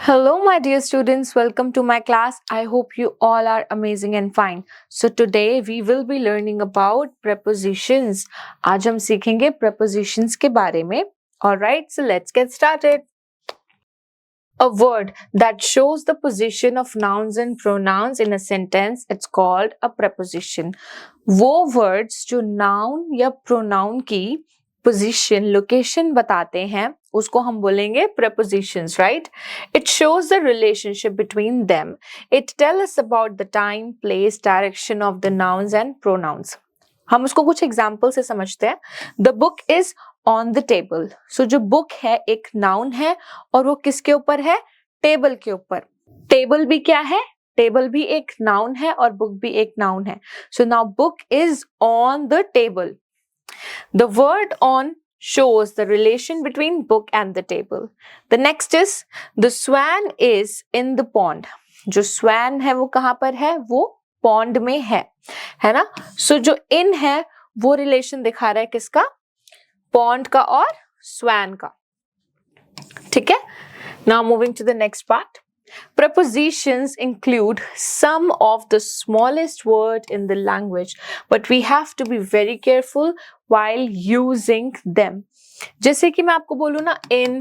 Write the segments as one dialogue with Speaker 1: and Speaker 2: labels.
Speaker 1: Hello, my dear students. Welcome to my class. I hope you all are amazing and fine. So today we will be learning about prepositions. आज हम सीखेंगे prepositions के बारे में. Alright, so let's get started. A word that shows the position of nouns and pronouns in a sentence, it's called a preposition. वो words जो noun या pronoun की position, location बताते हैं, उसको हम बोलेंगे prepositions, right? It shows the relationship between them. It tells us about the time, place, direction of the nouns and pronouns. हम उसको कुछ एग्जाम्पल से समझते हैं. The book is on the table. So जो book है एक noun है और वो किसके ऊपर है? टेबल के ऊपर. टेबल भी क्या है? टेबल भी एक noun है और book भी एक noun है. So now book is on the table. The word on shows the relation between book and the table. The next is the swan is in the pond. जो swan है वो कहाँ पर है? वो pond में है ना? So जो in है वो relation दिखा रहा है किसका? Pond का और swan का. ठीक है? Now moving to the next part. Prepositions include some of the smallest words in the language, but we have to be very careful while using them. जैसे कि मैं आपको बोलूँ ना in,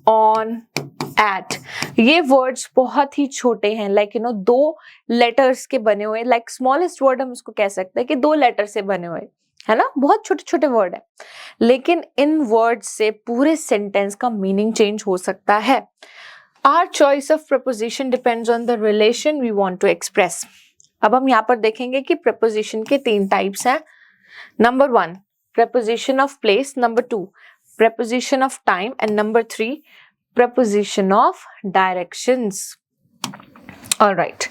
Speaker 1: on, at, ये words बहुत ही छोटे हैं, like दो letters के बने हुए, like smallest word हम उसको कह सकते हैं कि दो letters से बने हुए, है ना? बहुत छोटे छोटे word है, लेकिन इन words से पूरे sentence का meaning change हो सकता है. Our choice of preposition depends on the relation we want to express. अब हम यहाँ पर देखेंगे कि preposition के तीन types हैं. Number 1, preposition of place. Number 2, preposition of time. And number 3, preposition of directions. All right.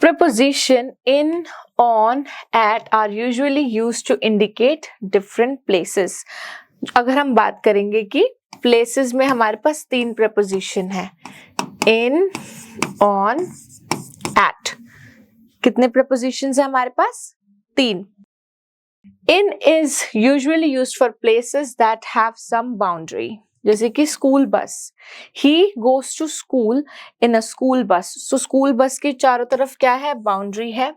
Speaker 1: Preposition in, on, at are usually used to indicate different places. अगर हम बात करेंगे कि places में हमारे पास तीन preposition है. In, on, at. कितने prepositions है हमारे पास? तीन. In is usually used for places that have some boundary. जैसे कि school bus. He goes to school in a school bus. So school bus के चारों तरफ क्या है? Boundary है.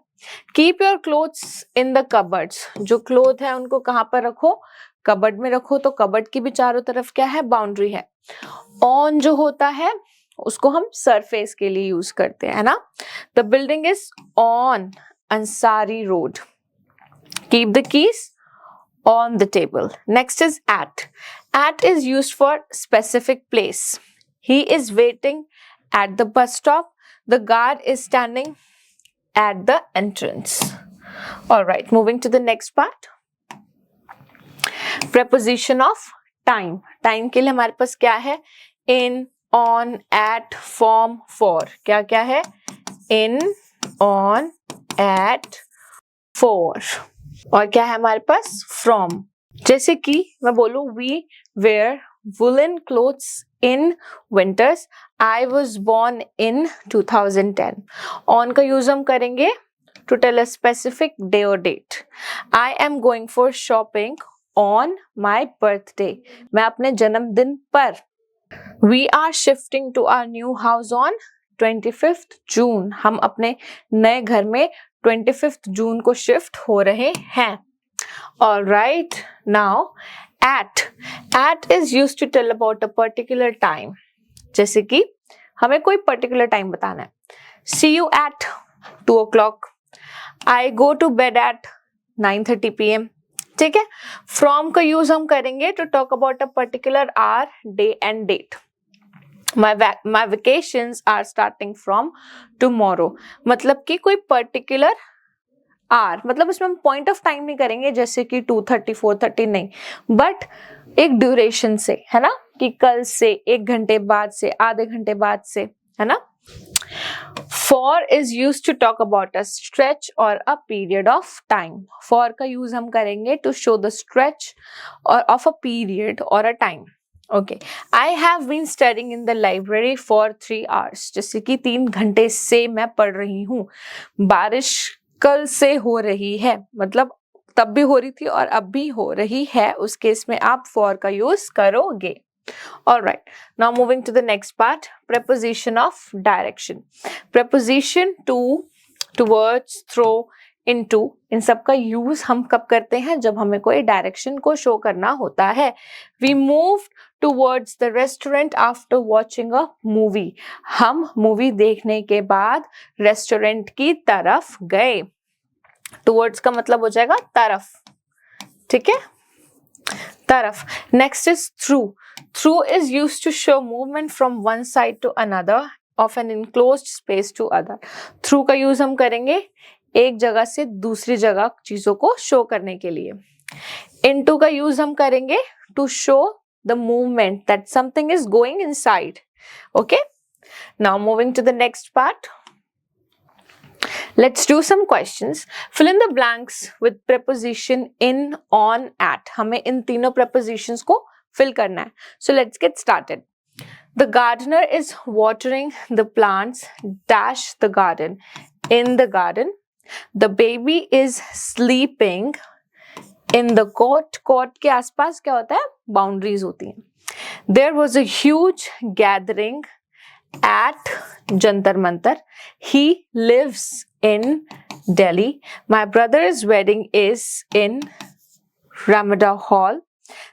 Speaker 1: Keep your clothes in the cupboards. जो clothes है उनको कहाँ पर रखो? कबर्ड में रखो. तो कबर्ड की भी चारों तरफ क्या है? बाउंड्री है. ऑन जो होता है उसको हम सरफेस के लिए यूज करते हैं, है ना? The building is on Ansari road. Keep the keys on the table. Next is at. At is used for specific place. He is waiting at the bus stop. The guard is standing at the entrance. Alright, moving to the next part. Preposition of time. Time के लिए हमारे पास क्या है? In, on, at, from, for. क्या क्या है? In, on, at, for. और क्या है हमारे पास? From. जैसे कि मैं बोलूँ we wear woolen clothes in winters. I was born in 2010. On का यूज हम करेंगे to tell a specific day or date. I am going for shopping on my birthday. मैं अपने जन्मदिन पर. We are shifting to our new house on 25th June. हम अपने नए घर में 25th June को शिफ्ट हो रहे हैं. All right. Now, at. At is used to tell about a particular time. जैसे कि हमें कोई particular time बताना है. See you at 2 o'clock. I go to bed at 9:30 p.m. ठीक है. From का यूज हम करेंगे to talk about a particular hour, day and date. My vacations are starting from tomorrow. मतलब कि कोई particular hour, मतलब इसमें हम point of time नहीं करेंगे जैसे कि 2:30, 4:30 नहीं, but एक duration से, है ना? कि कल से, 1 घंटे बाद से, आधे घंटे बाद से, है ना? For is used to talk about a stretch or a period of time. For का use हम करेंगे to show the stretch or of a period or a time. Okay. I have been studying in the library for 3 hours. जैसे कि 3 घंटे से मैं पढ़ रही हूँ. बारिश कल से हो रही है, मतलब तब भी हो रही थी और अब भी हो रही है. उस केस में आप for का use करोगे. All right, now moving to the next part, preposition of direction. Preposition to, towards, through, into, इन सब का यूज हम कब करते हैं? जब हमें कोई डायरेक्शन को शो करना होता है. We moved towards the restaurant after watching a movie. हम मूवी देखने के बाद रेस्टोरेंट की तरफ गए. Towards का मतलब हो जाएगा तरफ. ठीक है, तरफ. Next is through. Through is used to show movement from one side to another of an enclosed space to other. Through का यूज हम करेंगे एक जगह से दूसरी जगह चीजों को शो करने के लिए. Into का यूज हम करेंगे to show the movement that something is going inside. Okay? Now moving to the next part. Let's do some questions. Fill in the blanks with preposition in, on, at. हमें इन तीनों prepositions को fill करना है. So let's get started. The gardener is watering the plants dash the garden. In the garden. The baby is sleeping in the court. Court के आसपास क्या होता है? Boundaries होती हैं. There was a huge gathering at Jantar Mantar. He lives in Delhi. My brother's wedding is in Ramada Hall.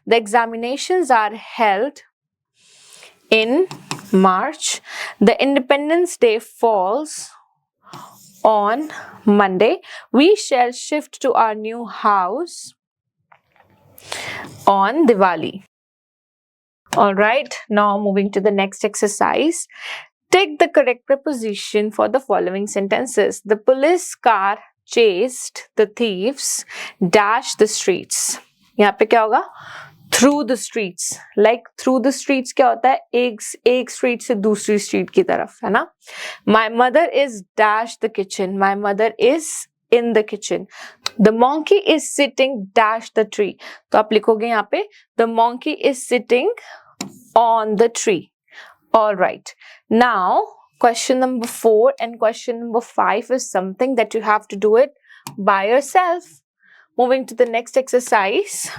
Speaker 1: The examinations are held in March. The Independence Day falls on Monday. We shall shift to our new house on Diwali. All right, now moving to the next exercise. Take the correct preposition for the following sentences. The police car chased the thieves dash the streets. यहाँ पे क्या होगा? Through the streets. Like through the streets क्या होता है? एक street से दूसरी street की तरफ, है ना? My mother is dash the kitchen. My mother is in the kitchen. The monkey is sitting dash the tree. तो आप लिखोगे यहाँ पे the monkey is sitting on the tree. All right. Now, question number 4 and question number 5 is something that you have to do it by yourself. Moving to the next exercise.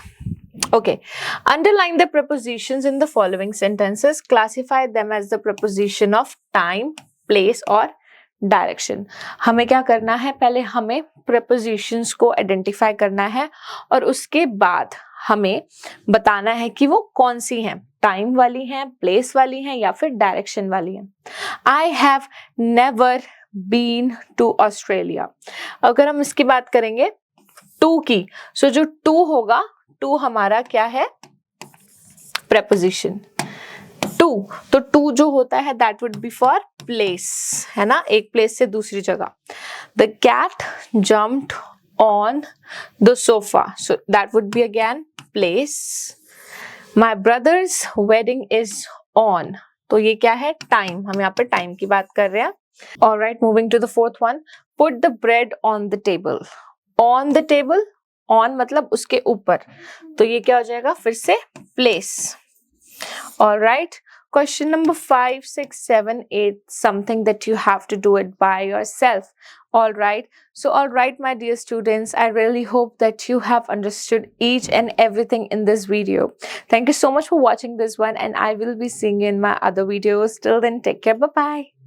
Speaker 1: Okay. Underline the prepositions in the following sentences. Classify them as the preposition of time, place or direction. हमें क्या करना है? पहले हमें prepositions को identify करना है और उसके बाद हमें बताना है कि वो कौन सी हैं. टाइम वाली हैं, प्लेस वाली हैं या फिर डायरेक्शन वाली हैं. I have never been to Australia. अगर हम इसकी बात करेंगे टू की, सो जो टू होगा, टू हमारा क्या है? preposition. टू, तो टू जो होता है that would be for place, है ना? एक प्लेस से दूसरी जगह. The cat jumped on the sofa, so that would be again place. My brother's wedding is on, तो ये क्या है? टाइम. हम यहाँ पे टाइम की बात कर रहे हैं. Alright, moving to the fourth one. Put the bread on the table. On the table, on मतलब उसके ऊपर, तो ये क्या हो जाएगा? फिर से place. All right. Question number 5, 6, 7, 8. Something that you have to do it by yourself. All right. So, all right, my dear students, I really hope that you have understood each and everything in this video. Thank you so much for watching this one, and I will be seeing you in my other videos. Till then, take care. Bye-bye.